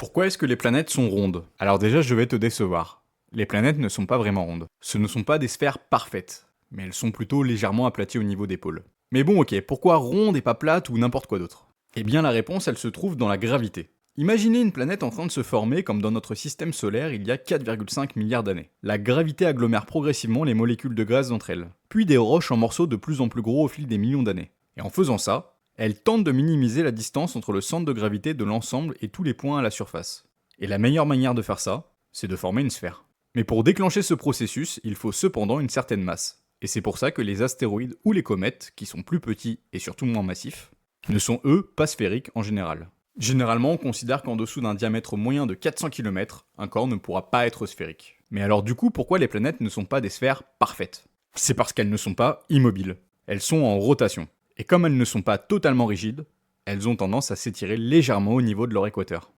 Pourquoi est-ce que les planètes sont rondes? Alors déjà, je vais te décevoir. Les planètes ne sont pas vraiment rondes. Ce ne sont pas des sphères parfaites, mais elles sont plutôt légèrement aplaties au niveau des pôles. Mais bon ok, pourquoi ronde et pas plate ou n'importe quoi d'autre? Eh bien la réponse, elle se trouve dans la gravité. Imaginez une planète en train de se former comme dans notre système solaire il y a 4,5 milliards d'années. La gravité agglomère progressivement les molécules de gaz entre elles, puis des roches en morceaux de plus en plus gros au fil des millions d'années. Et en faisant ça, elle tente de minimiser la distance entre le centre de gravité de l'ensemble et tous les points à la surface. Et la meilleure manière de faire ça, c'est de former une sphère. Mais pour déclencher ce processus, il faut cependant une certaine masse. Et c'est pour ça que les astéroïdes ou les comètes, qui sont plus petits et surtout moins massifs, ne sont eux pas sphériques en général. Généralement, on considère qu'en dessous d'un diamètre moyen de 400 km, un corps ne pourra pas être sphérique. Mais alors du coup, pourquoi les planètes ne sont pas des sphères parfaites? C'est parce qu'elles ne sont pas immobiles. Elles sont en rotation. Et comme elles ne sont pas totalement rigides, elles ont tendance à s'étirer légèrement au niveau de leur équateur.